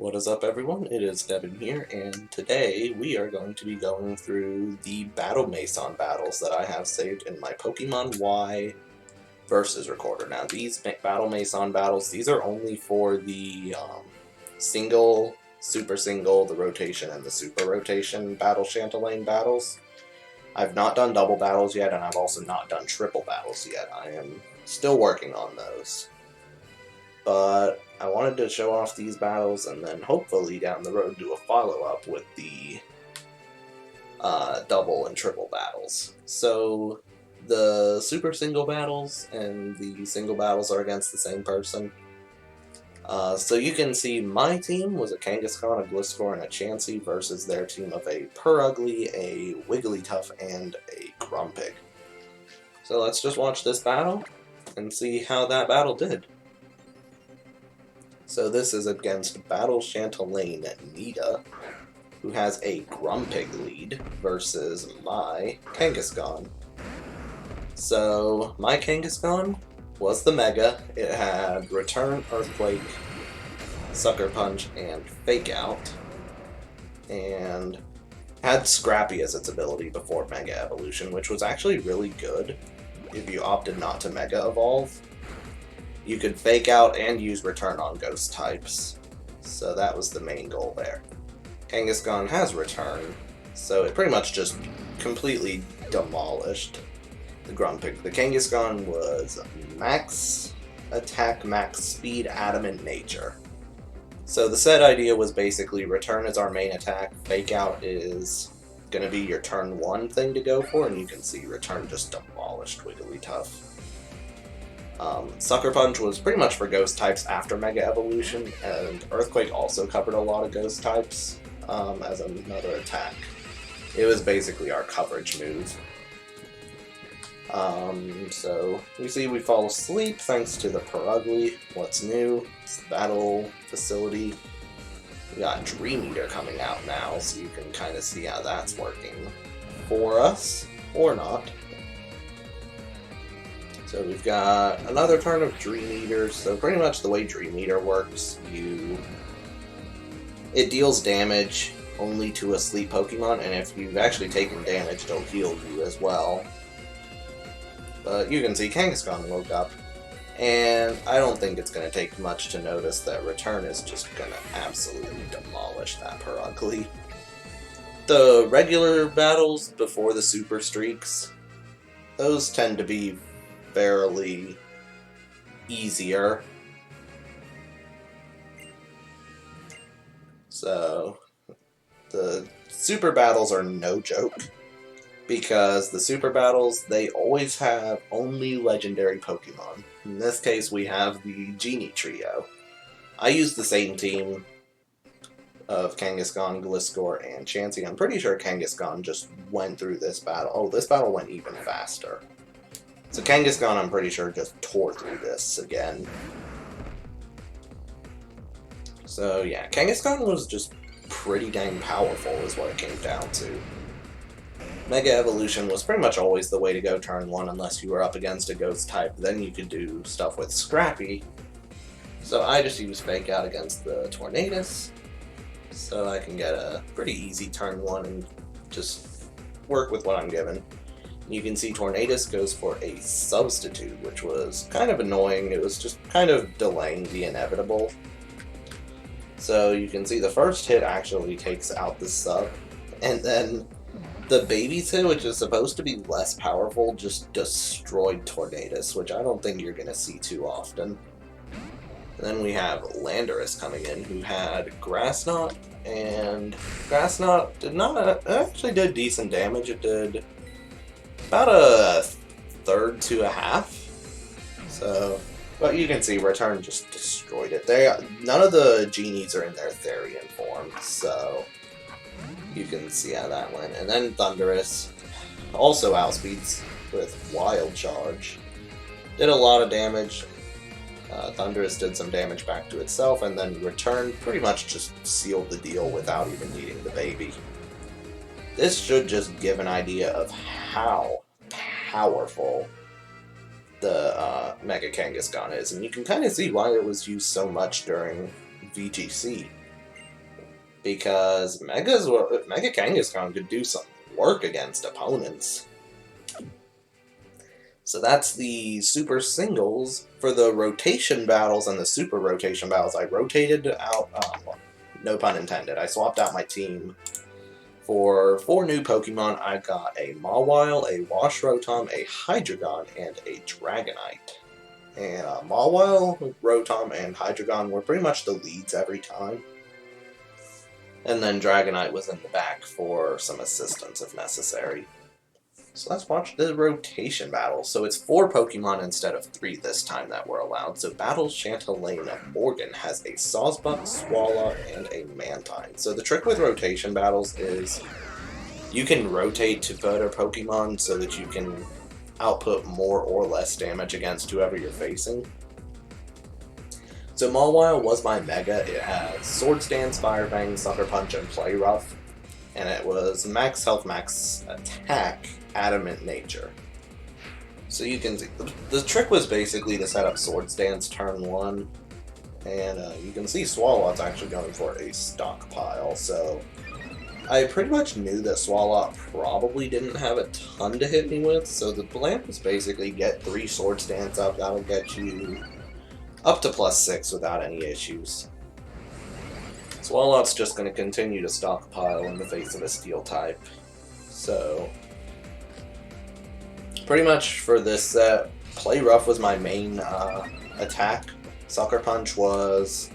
What is up, everyone? It is Devin here, and today we are going to be going through the Battle Maison battles that I have saved in my Pokemon Y versus recorder. Now, these Battle Maison battles, these are only for the single, super single, the rotation, and the super rotation Battle Chatelaine battles. I've not done double battles yet, and I've also not done triple battles yet. I am still working on those. But I wanted to show off these battles and then hopefully down the road do a follow-up with the double and triple battles. So the super single battles and the single battles are against the same person. So you can see my team was a Kangaskhan, a Gliscor, and a Chansey versus their team of a Purugly, a Wigglytuff, and a Grumpig. So let's just watch this battle and see how that battle did. So this is against Battle Chatelaine Nita, who has a Grumpig lead, versus my Kangaskhan. So my Kangaskhan was the Mega. It had Return, Earthquake, Sucker Punch, and Fake Out, and had Scrappy as its ability before Mega Evolution, which was actually really good if you opted not to Mega Evolve. You could Fake Out and use Return on Ghost types, so that was the main goal there. Kangaskhan has Return, so it pretty much just completely demolished the Grumpig. The Kangaskhan was Max Attack, Max Speed, Adamant Nature. So the set idea was basically Return is our main attack, Fake Out is going to be your turn 1 thing to go for, and you can see Return just demolished Wigglytuff. Sucker Punch was pretty much for Ghost types after Mega Evolution, and Earthquake also covered a lot of Ghost types as another attack. It was basically our coverage move. So we see we fall asleep thanks to the Purugly. What's new? It's the battle facility. We got Dream Eater coming out now, so you can kind of see how that's working for us, or not. So we've got another turn of Dream Eater. So pretty much the way Dream Eater works, it deals damage only to a sleep Pokemon, and if you've actually taken damage, it'll heal you as well. But you can see Kangaskhan woke up, and I don't think it's going to take much to notice that Return is just going to absolutely demolish that Purugly. The regular battles before the Super Streaks, those tend to be fairly easier. So the super battles are no joke, because the super battles, they always have only legendary Pokemon. In this case, we have the Genie Trio. I used the same team of Kangaskhan, Gliscor, and Chansey. I'm pretty sure Kangaskhan just went through this battle. Oh, this battle went even faster. So Kangaskhan, I'm pretty sure, just tore through this again. So yeah, Kangaskhan was just pretty dang powerful is what it came down to. Mega Evolution was pretty much always the way to go turn 1 unless you were up against a Ghost type. Then you could do stuff with Scrappy. So I just used Fake Out against the Tornadus, so I can get a pretty easy turn 1 and just work with what I'm given. You can see Tornadus goes for a substitute, which was kind of annoying. It was just kind of delaying the inevitable. So you can see the first hit actually takes out the sub, and then the baby's hit, which is supposed to be less powerful, just destroyed Tornadus, which I don't think you're going to see too often. And then we have Landorus coming in, who had Grass Knot, and Grass Knot actually did decent damage. It did about a third to a half. So, but you can see Return just destroyed it. None of the Genies are in their Therian form, so you can see how that went. And then Thundurus also outspeeds with Wild Charge. Did a lot of damage. Thundurus did some damage back to itself, and then Return pretty much just sealed the deal without even needing the baby. This should just give an idea of how powerful the Mega Kangaskhan is, and you can kind of see why it was used so much during VGC. because Mega Kangaskhan could do some work against opponents. So that's the Super Singles. For the rotation battles and the Super Rotation battles, I rotated out, well, no pun intended, I swapped out my team. For 4 new Pokemon, I got a Mawile, a Wash Rotom, a Hydreigon, and a Dragonite. And Mawile, Rotom, and Hydreigon were pretty much the leads every time. And then Dragonite was in the back for some assistance if necessary. So let's watch the rotation battle. So it's 4 Pokemon instead of 3 this time that were allowed. So Battle Chatelaine Morgan has a Sawsbuck, Swallow, and a Mantine. So the trick with rotation battles is you can rotate to better Pokemon so that you can output more or less damage against whoever you're facing. So Mawile was my Mega. It has Swords Dance, Fire Fang, Sucker Punch, and Play Rough. And it was Max Health, Max Attack, Adamant Nature. So you can see, the trick was basically to set up Swords Dance turn 1. And you can see Swalot's actually going for a stockpile. So I pretty much knew that Swalot probably didn't have a ton to hit me with. So the plan was basically get 3 Swords Dance up. That'll get you up to +6 without any issues. Swalot's just going to continue to stockpile in the face of a Steel type. So, pretty much for this set, Play Rough was my main attack. Sucker Punch was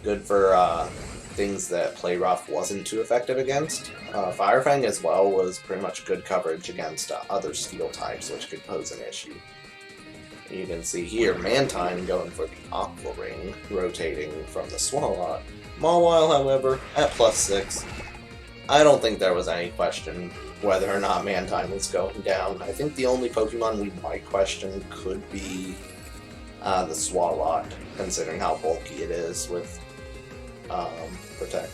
good for things that Play Rough wasn't too effective against. Fire Fang as well was pretty much good coverage against other Steel types, which could pose an issue. You can see here, Mantine going for the Aqua Ring, rotating from the Swalot. Mawile, however, at +6. I don't think there was any question whether or not Mantine was going down. I think the only Pokemon we might question could be the Swalot, considering how bulky it is with Protect.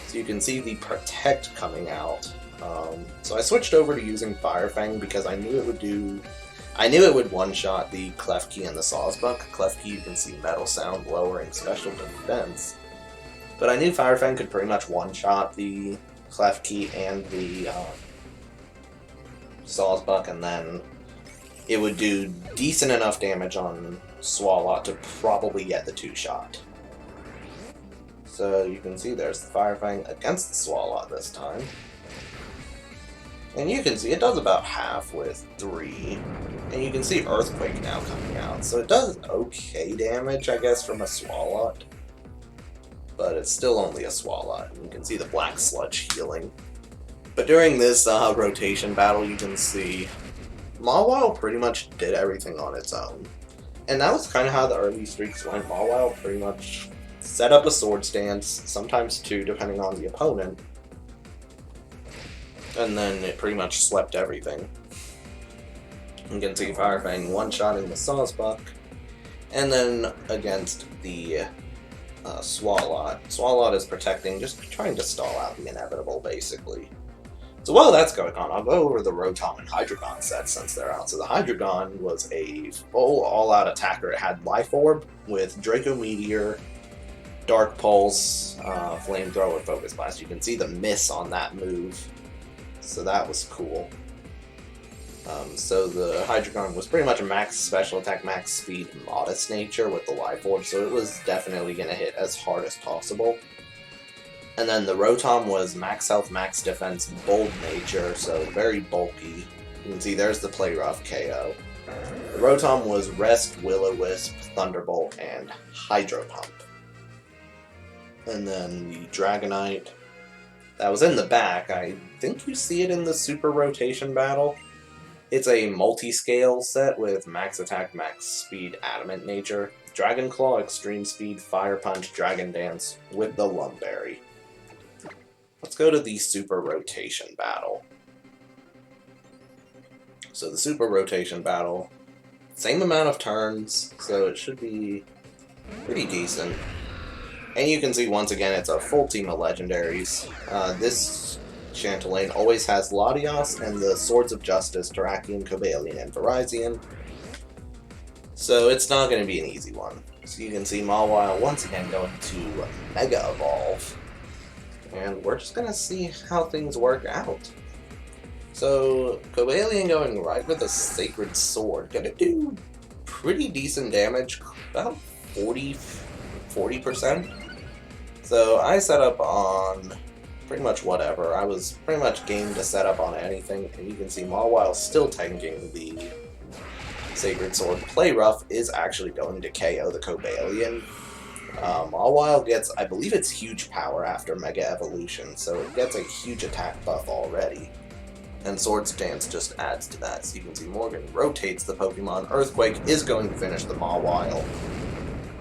So you can see the Protect coming out. So I switched over to using Fire Fang because I knew it would one-shot the Klefki and the Sawsbuck. Klefki, you can see Metal Sound lowering special defense. But I knew Fire Fang could pretty much one-shot the Klefki and the Sawsbuck, and then it would do decent enough damage on Swalot to probably get the 2-shot. So you can see there's the Fire Fang against the Swalot this time. And you can see it does about half with 3. And you can see Earthquake now coming out. So it does okay damage, I guess, from a Swalot. But it's still only a Swalot. And you can see the Black Sludge healing. But during this rotation battle, you can see Mawile pretty much did everything on its own. And that was kind of how the early streaks went. Mawile pretty much set up a Swords Dance, sometimes 2, depending on the opponent. And then it pretty much swept everything. You can see Fire Fang one-shotting the Sawsbuck. And then against the Swalot. Swalot is protecting, just trying to stall out the inevitable, basically. So while that's going on, I'll go over the Rotom and Hydreigon sets since they're out. So the Hydreigon was a full all-out attacker. It had Life Orb with Draco Meteor, Dark Pulse, Flamethrower, Focus Blast. You can see the miss on that move. So that was cool. So the Hydreigon was pretty much a max special attack, max speed, modest nature with the Life Orb, so it was definitely going to hit as hard as possible. And then the Rotom was max health, max defense, bold nature, so very bulky. You can see there's the Play Rough KO. The Rotom was Rest, Will-O-Wisp, Thunderbolt, and Hydro Pump. And then the Dragonite, that was in the back. I think you see it in the Super Rotation Battle. It's a multi-scale set with max attack, max speed, adamant nature, Dragon Claw, extreme speed, Fire Punch, Dragon Dance with the Lumberry. Let's go to the Super Rotation Battle. So the Super Rotation Battle, same amount of turns, so it should be pretty decent. And you can see once again it's a full team of legendaries. This Chatelaine always has Latios and the Swords of Justice, Terrakion, Cobalion, and Virizion. So it's not going to be an easy one. So you can see Mawile once again going to Mega Evolve. and we're just gonna see how things work out. So, Cobalion going right with a Sacred Sword, gonna do pretty decent damage, about 40%. So I set up on pretty much whatever. I was pretty much game to set up on anything, and you can see Mawile still tanking the Sacred Sword. Play Rough is actually going to KO the Cobalion. Mawile gets, I believe it's huge power after Mega Evolution, so it gets a huge attack buff already. And Swords Dance just adds to that. So you can see Morgan rotates the Pokemon. Earthquake is going to finish the Mawile.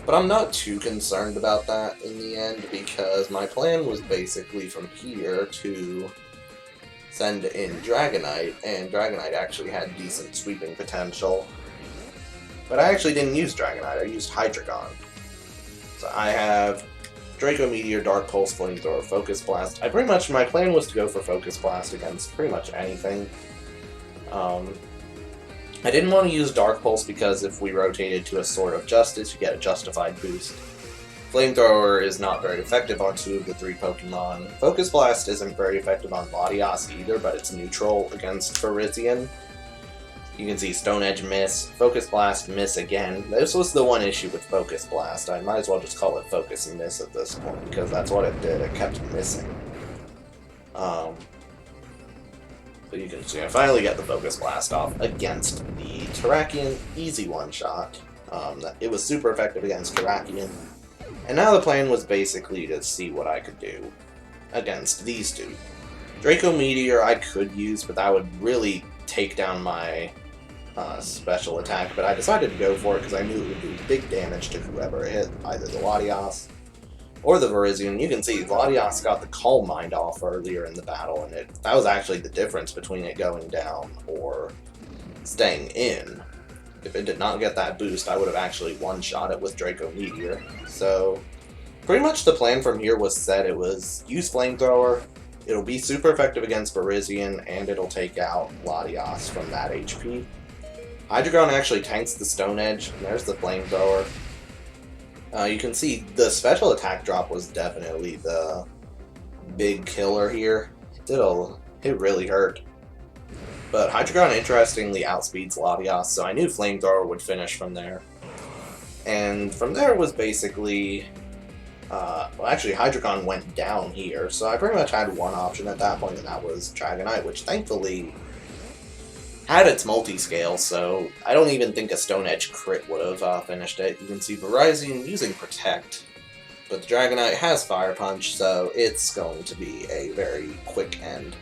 But I'm not too concerned about that in the end, because my plan was basically from here to send in Dragonite, and Dragonite actually had decent sweeping potential. But I actually didn't use Dragonite, I used Hydreigon. So I have Draco Meteor, Dark Pulse, Flamethrower, Focus Blast. My plan was to go for Focus Blast against pretty much anything. I didn't want to use Dark Pulse because if we rotated to a Sword of Justice, you get a justified boost. Flamethrower is not very effective on 2 of the 3 Pokemon. Focus Blast isn't very effective on Latias either, but it's neutral against Virizion. You can see Stone Edge miss, Focus Blast miss again. This was the one issue with Focus Blast. I might as well just call it Focus and Miss at this point, because that's what it did. It kept missing. So you can see I finally get the Focus Blast off against the Terrakion. Easy one-shot. It was super effective against Terrakion. And now the plan was basically to see what I could do against these two. Draco Meteor I could use, but that would really take down my special attack, but I decided to go for it because I knew it would do big damage to whoever it hit, either the Latias or the Virizion. You can see Latias got the Calm Mind off earlier in the battle, and that was actually the difference between it going down or staying in. If it did not get that boost, I would have actually one-shot it with Draco Meteor. So, pretty much the plan from here was set. It was use Flamethrower, it'll be super effective against Virizion, and it'll take out Latias from that HP. Hydreigon actually tanks the Stone Edge, and there's the Flamethrower. You can see the special attack drop was definitely the big killer here. It really hurt. But Hydreigon interestingly outspeeds Latias, so I knew Flamethrower would finish from there. And from there was basically... well, actually, Hydreigon went down here, so I pretty much had one option at that point, and that was Dragonite, which thankfully had its multi-scale, so I don't even think a Stone Edge crit would have finished it. You can see Virizion using Protect, but the Dragonite has Fire Punch, so it's going to be a very quick end.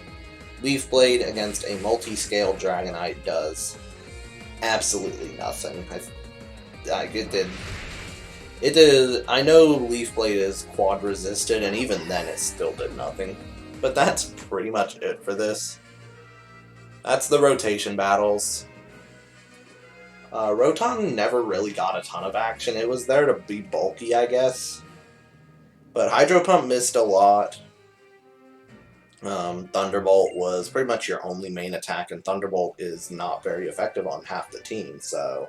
Leaf Blade against a multi-scale Dragonite does absolutely nothing. It did. I know Leaf Blade is quad resisted, and even then it still did nothing. But that's pretty much it for this. That's the rotation battles. Rotom never really got a ton of action. It was there to be bulky, I guess. But Hydro Pump missed a lot. Thunderbolt was pretty much your only main attack, and Thunderbolt is not very effective on half the team, so...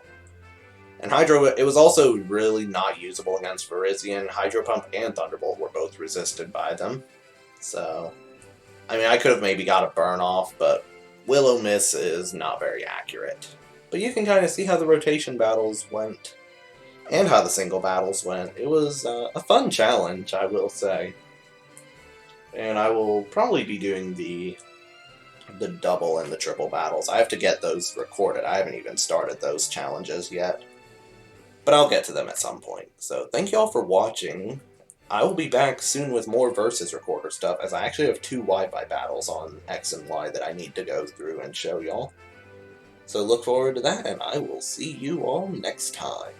And it was also really not usable against Virizion. Hydro Pump and Thunderbolt were both resisted by them. So, I mean, I could have maybe got a burn off, but Will-O-Miss is not very accurate. But you can kind of see how the rotation battles went, and how the single battles went. It was a fun challenge, I will say. And I will probably be doing the double and the triple battles. I have to get those recorded. I haven't even started those challenges yet. But I'll get to them at some point. So thank you all for watching. I will be back soon with more Versus Recorder stuff, as I actually have 2 Wi-Fi battles on X and Y that I need to go through and show y'all. So look forward to that, and I will see you all next time.